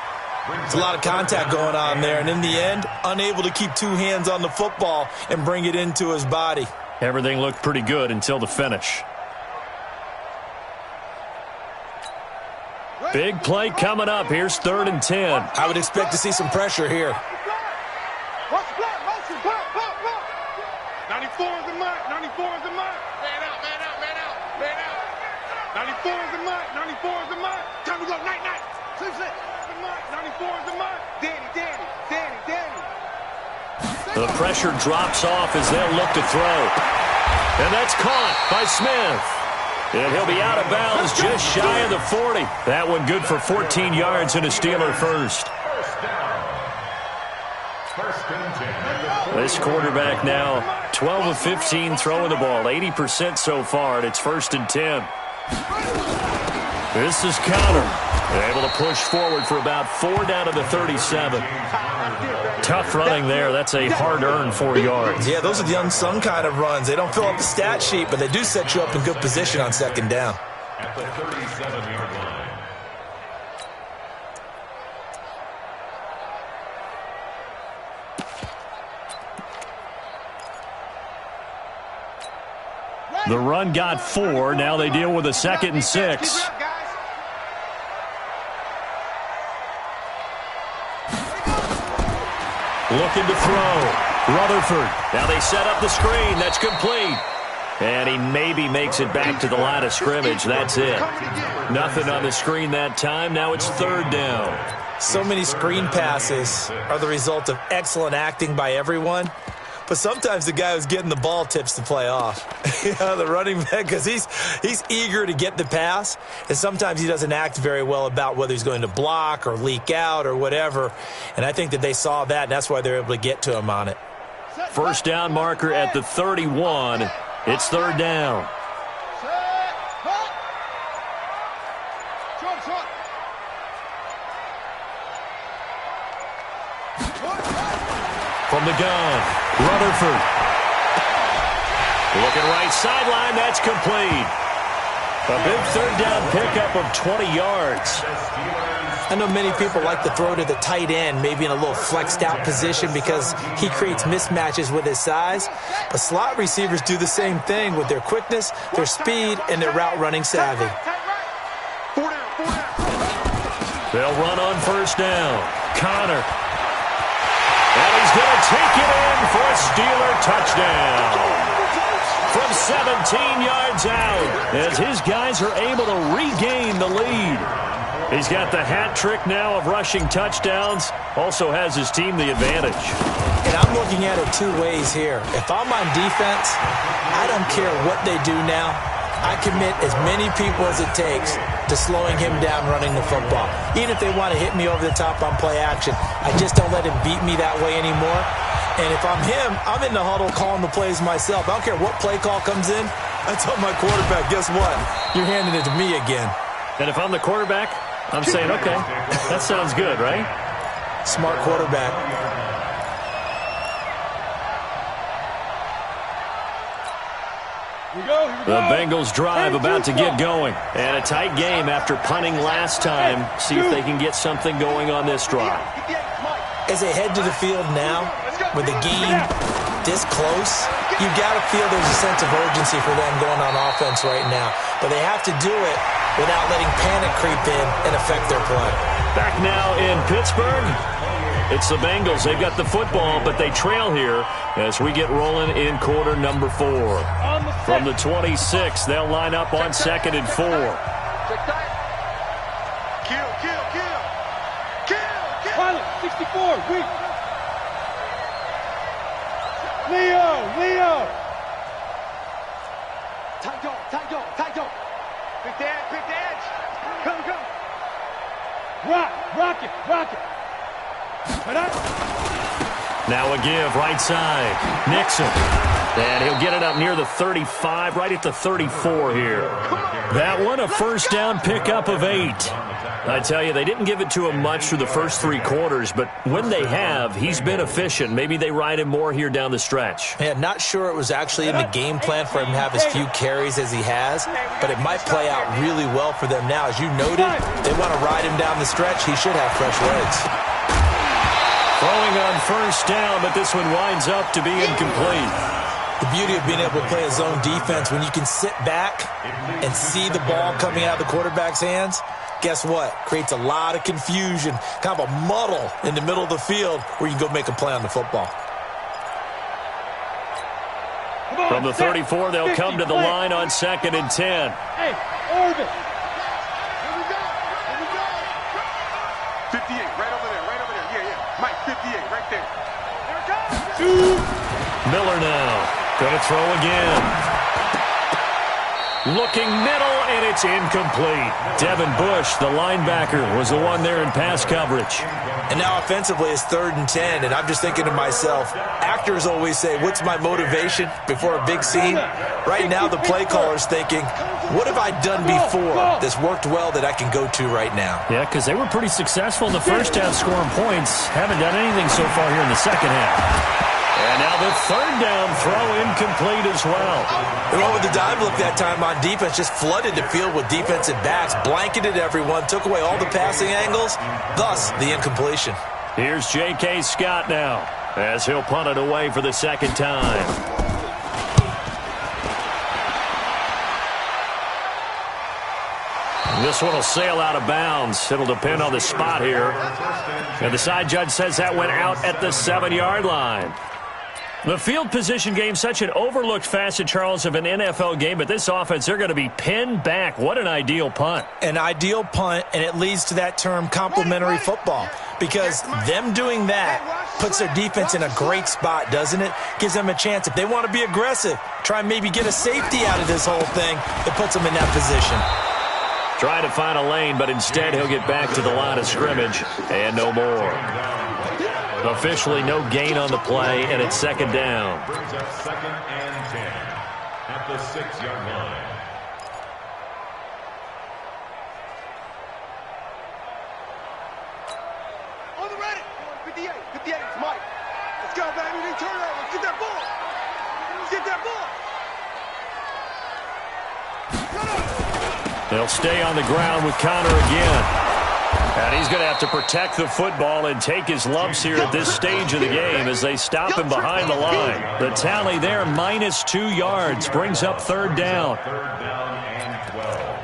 There's a lot of contact going on there, and in the end, unable to keep 2 hands on the football and bring it into his body. Everything looked pretty good until the finish. Big play coming up. Here's 3rd and 10. I would expect to see some pressure here. 94 is the mark. 94 is the mark. Man out, man out, man out, man out. 94 is the mark. 94 is the mark. Time to go. Night, night. 6 the mark. 94 is the mark. Danny. The pressure drops off as they'll look to throw. And that's caught by Smith. And he'll be out of bounds just shy of the 40. That one good for 14 yards and a Steeler first. First and 10. This quarterback now 12 of 15 throwing the ball, 80% so far, and it's first and 10. This is Connor. Able to push forward for about 4 down to the 37. Tough running there. That's a hard-earned 4 yards. Yeah, those are the unsung kind of runs. They don't fill up the stat sheet, but they do set you up in good position on second down. At the 37-yard line. The run got 4. Now they deal with a 2nd and 6. Looking to throw. Rutherford. Now they set up the screen. That's complete. And he maybe makes it back to the line of scrimmage. That's it. Nothing on the screen that time. Now it's 3rd down. So many screen passes are the result of excellent acting by everyone. But sometimes the guy who's getting the ball tips the play off. The running back, because he's eager to get the pass, and sometimes he doesn't act very well about whether he's going to block or leak out or whatever. And I think that they saw that, and that's why they're able to get to him on it. First down marker at the 31. It's 3rd down. From the gun, Rutherford. Looking right sideline, that's complete. A big 3rd down pickup of 20 yards. I know many people like to throw to the tight end, maybe in a little flexed out position because he creates mismatches with his size. But slot receivers do the same thing with their quickness, their speed, and their route running savvy. They'll run on first down. Connor. And he's going to take it in for a Steeler touchdown. From 17 yards out, as his guys are able to regain the lead. He's got the hat trick now of rushing touchdowns. Also has his team the advantage. And I'm looking at it 2 ways here. If I'm on defense, I don't care what they do now. I commit as many people as it takes to slowing him down running the football. Even if they want to hit me over the top on play action, I just don't let him beat me that way anymore. And if I'm him, I'm in the huddle calling the plays myself. I don't care what play call comes in. I tell my quarterback, guess what? You're handing it to me again. And if I'm the quarterback, I'm saying, okay, that sounds good, right? Smart quarterback. The Bengals drive about to get going. And a tight game after punting last time. See if they can get something going on this drive. As they head to the field now, with the game this close, you got to feel there's a sense of urgency for them going on offense right now. But they have to do it without letting panic creep in and affect their play. Back now in Pittsburgh. It's the Bengals. They've got the football, but they trail here as we get rolling in quarter number 4. From the 26, they'll line up on 2nd and 4. Kill. Pilot, 64, weak. Leo. Tight dog. Pick the edge. Come. Rock it. Now a give, right side. Nixon. And he'll get it up near the 35, right at the 34 here. That one, a first down pickup of 8. I tell you, they didn't give it to him much through the first 3 quarters, but when they have, he's been efficient. Maybe they ride him more here down the stretch. Yeah, not sure it was actually in the game plan for him to have as few carries as he has, but it might play out really well for them now. As you noted, they want to ride him down the stretch. He should have fresh legs. Throwing on first down, but this one winds up to be incomplete. The beauty of being able to play a zone defense, when you can sit back and see the ball coming out of the quarterback's hands, guess what? Creates a lot of confusion, kind of a muddle in the middle of the field where you can go make a play on the football. From the 34, they'll come to the line on 2nd and 10. Hey, Orbit. Here we go. 58, right over there. Yeah. Mike, 58, right there. There it goes. Miller now. Going to throw again. Looking middle, and it's incomplete. Devin Bush, the linebacker, was the one there in pass coverage. And now offensively it's 3rd and 10, and I'm just thinking to myself, actors always say, what's my motivation before a big scene? Right now the play caller's thinking, what have I done before that's worked well that I can go to right now? Yeah, because they were pretty successful in the first half scoring points. Haven't done anything so far here in the second half. And now the 3rd down throw incomplete as well. They went with the dive look that time on defense, just flooded the field with defensive backs, blanketed everyone, took away all the passing angles, thus the incompletion. Here's J.K. Scott now as he'll punt it away for the 2nd time. This one will sail out of bounds. It'll depend on the spot here. And the side judge says that went out at the 7-yard line. The field position game, such an overlooked facet, Charles, of an NFL game, but this offense, they're going to be pinned back. What an ideal punt. An ideal punt, and it leads to that term complementary football, because them doing that puts their defense in a great spot, doesn't it? Gives them a chance. If they want to be aggressive, try and maybe get a safety out of this whole thing, it puts them in that position. Trying to find a lane, but instead he'll get back to the line of scrimmage, and no more. Officially no gain on the play, and it's 2nd down. Brings up 2nd and 10 at the 6-yard line. On the ready. 58. 58. It's Mike. Let's go, baby. They turn over. Let's get that ball. Let's get that ball. They'll stay on the ground with Connor again. And he's going to have to protect the football and take his lumps here at this stage of the game as they stop him behind the line. The tally there, -2 yards, brings up 3rd down. 3rd down and 12.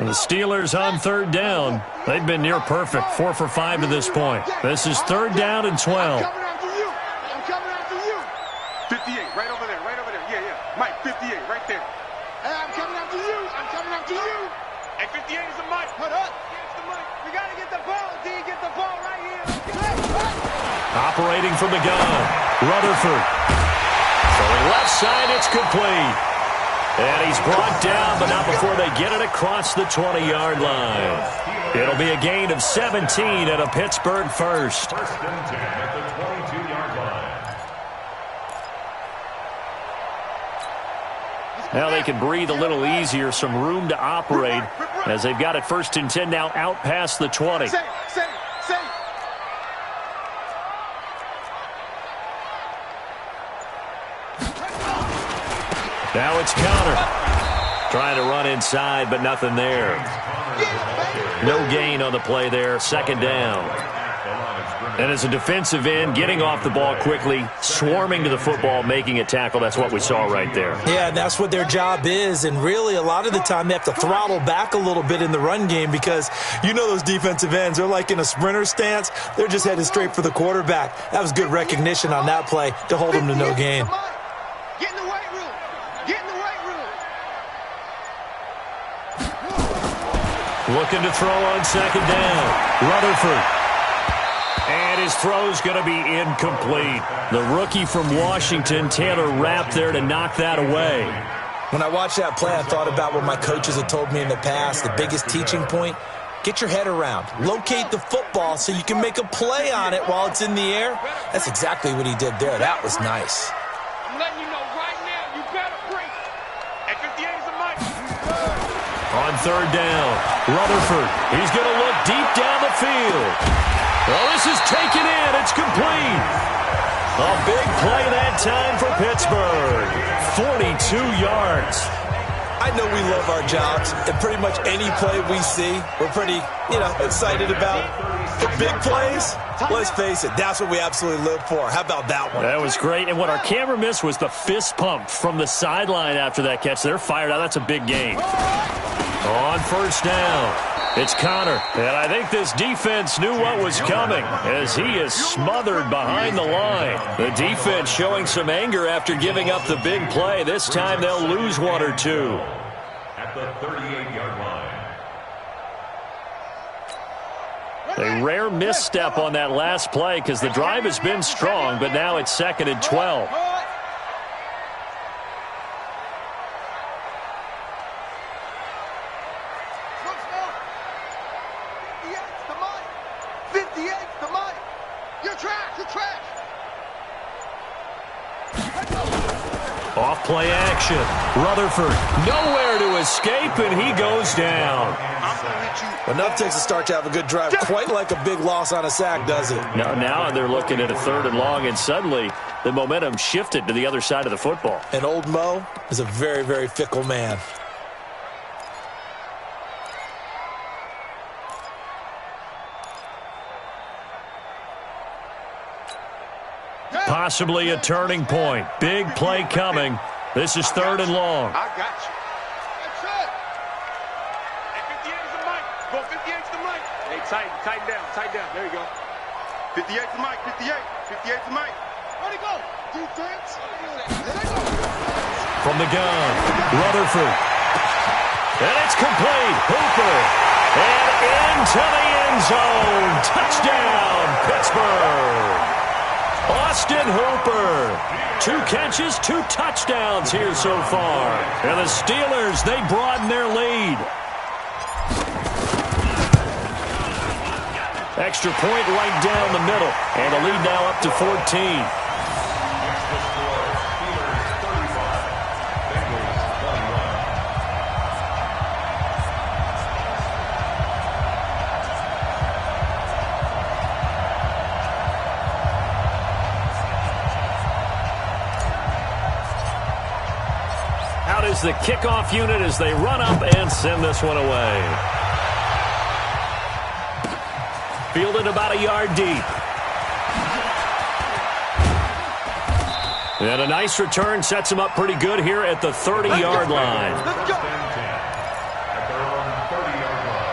And the Steelers on 3rd down. They've been near perfect, 4 for 5 to this point. This is 3rd down and 12. 58, right over there, yeah. Mike, 58, right there. Hey, I'm coming after you. Hey, 58 is a Mike. Put up. It's the Mike. We got to get the ball, D. Get the ball right here. Operating from the gun, Rutherford. Throwing left side, it's complete. And he's brought down, but not before they get it across the 20-yard line. It'll be a gain of 17 and a Pittsburgh first. 1st and 10 at the 22-yard line. Now they can breathe a little easier, some room to operate as they've got it 1st and 10 now out past the 20. Say. Now it's Connor. Trying to run inside, but nothing there. No gain on the play there, 2nd down. And as a defensive end, getting off the ball quickly, swarming to the football, making a tackle, that's what we saw right there. Yeah, that's what their job is, and really a lot of the time they have to throttle back a little bit in the run game because you know those defensive ends, they're like in a sprinter stance. They're just headed straight for the quarterback. That was good recognition on that play to hold them to no gain. Get in the weight room. Looking to throw on 2nd down. Rutherford. And his throw's going to be incomplete. The rookie from Washington, Taylor Rapp, there to knock that away. When I watched that play, I thought about what my coaches had told me in the past. The biggest teaching point, get your head around. Locate the football so you can make a play on it while it's in the air. That's exactly what he did there. That was nice. I'm letting you know right now, you better break. At 58 is a Mike. On 3rd down, Rutherford. He's going to look deep down the field. Well, this is taken in. It's complete. A big play that time for Pittsburgh. 42 yards. I know we love our jobs, and pretty much any play we see, we're pretty, excited about. The big plays, let's face it, that's what we absolutely live for. How about that one? That was great, and what our camera missed was the fist pump from the sideline after that catch. They're fired out. That's a big game. On 1st down, it's Connor, and I think this defense knew what was coming as he is smothered behind the line. The defense showing some anger after giving up the big play. This time they'll lose 1 or 2. At the 38-yard line. A rare misstep on that last play because the drive has been strong, but now it's 2nd and 12. Off play action. Rutherford nowhere to escape, and he goes down. Enough takes a start to have a good drive. Quite like a big loss on a sack, does it? Now they're looking at a 3rd and long, and suddenly the momentum shifted to the other side of the football. And old Mo is a very, very fickle man. Possibly a turning point. Big play coming. This is 3rd and long. I got you. That's it. Hey, 58 is the mic. Go 58 is the mic. Hey, tighten down. There you go. 58 is the mic. 58 is the mic. Where'd he go? Defense. From the gun, Rutherford. And it's complete. Hooper. And into the end zone. Touchdown, Pittsburgh. Austin Hooper. 2 catches, 2 touchdowns here so far. And the Steelers, they broaden their lead. Extra point right down the middle. And the lead now up to 14. Is the kickoff unit as they run up and send this one away. Fielded about a yard deep. And a nice return sets him up pretty good here at the 30-yard line. Let's go. At their own 30-yard line.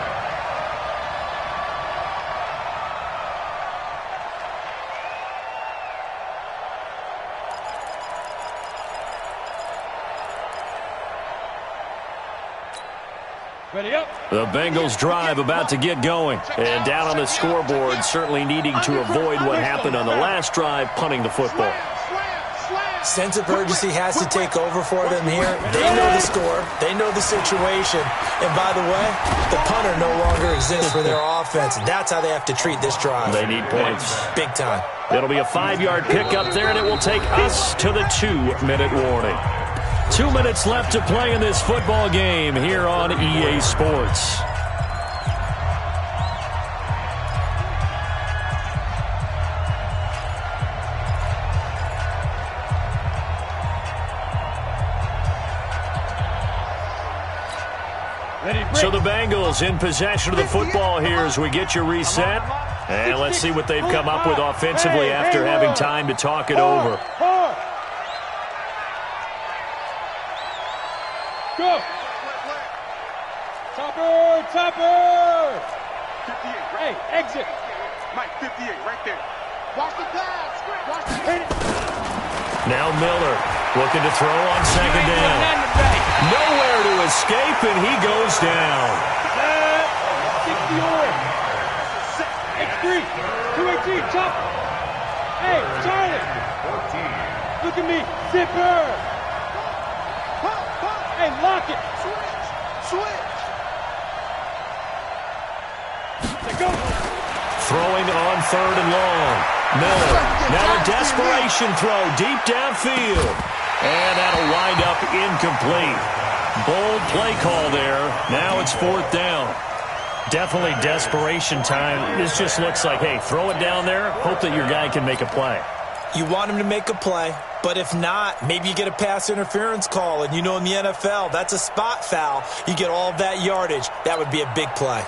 The Bengals drive about to get going. And down on the scoreboard, certainly needing to avoid what happened on the last drive, punting the football. Sense of urgency has to take over for them here. They know the score. They know the situation. And by the way, the punter no longer exists for their offense. That's how they have to treat this drive. They need points. Big time. It'll be a 5-yard pickup there, and it will take us to the 2-minute warning. 2 minutes left to play in this football game here on EA Sports. So the Bengals in possession of the football here as we get you reset. And let's see what they've come up with offensively after having time to talk it over. Go! Topper! 58, right? Hey, exit! Mike, 58, right there. Watch the pass! Watch the hit it! Now Miller looking to throw on 2nd down. Nowhere to escape, and he goes down. 60 on. X3, 218, chopper. Hey, Charlie. 14. Look at me, zipper. Hey, lock it. Switch. Go. Throwing on 3rd and long. Miller, now a desperation throw deep downfield. And that'll wind up incomplete. Bold play call there. Now it's 4th down. Definitely desperation time. This just looks like, hey, throw it down there. Hope that your guy can make a play. You want him to make a play, but if not, maybe you get a pass interference call. And you know in the NFL, that's a spot foul. You get all of that yardage. That would be a big play.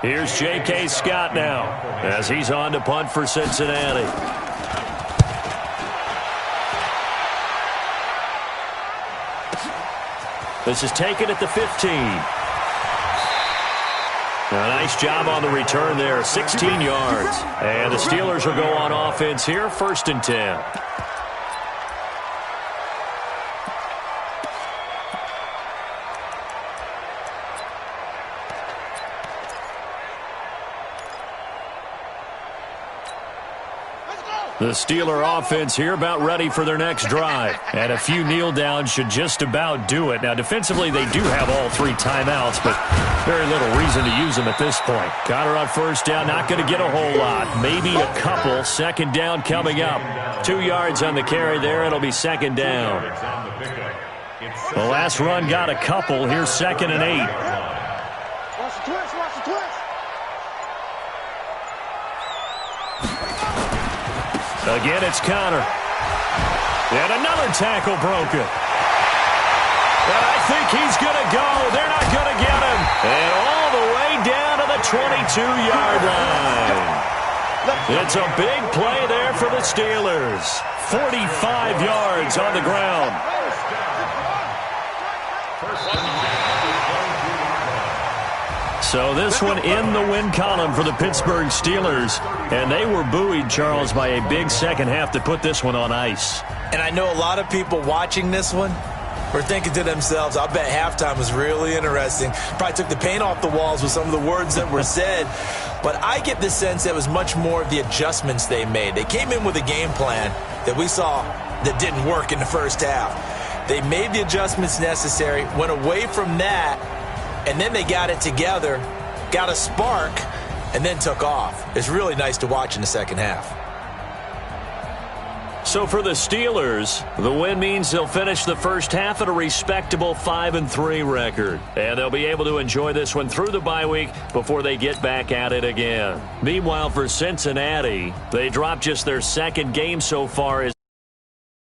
Here's J.K. Scott now as he's on to punt for Cincinnati. This is taken at the 15. A nice job on the return there, 16 yards. And the Steelers will go on offense here, 1st and 10. The Steeler offense here about ready for their next drive. And a few kneel downs should just about do it. Now, defensively, they do have all 3 timeouts, but very little reason to use them at this point. Connor on first down, not going to get a whole lot. Maybe a couple. Second down coming up. 2 yards on the carry there. It'll be second down. The last run got a couple. Here's 2nd and 8. Watch the twist, watch the twist. Again, it's Connor. And another tackle broken. And I think he's going to go. They're not going to get him. And all the way down to the 22-yard line. It's a big play there for the Steelers. 45 yards on the ground. So this one in the win column for the Pittsburgh Steelers. And they were buoyed, Charles, by a big second half to put this one on ice. And I know a lot of people watching this one were thinking to themselves, I bet halftime was really interesting. Probably took the paint off the walls with some of the words that were said. But I get the sense that was much more of the adjustments they made. They came in with a game plan that we saw that didn't work in the first half. They made the adjustments necessary, went away from that, and then they got it together, got a spark, and then took off. It's really nice to watch in the second half. So for the Steelers, the win means they'll finish the first half at a respectable 5-3 record. And they'll be able to enjoy this one through the bye week before they get back at it again. Meanwhile, for Cincinnati, they dropped just their second game so far as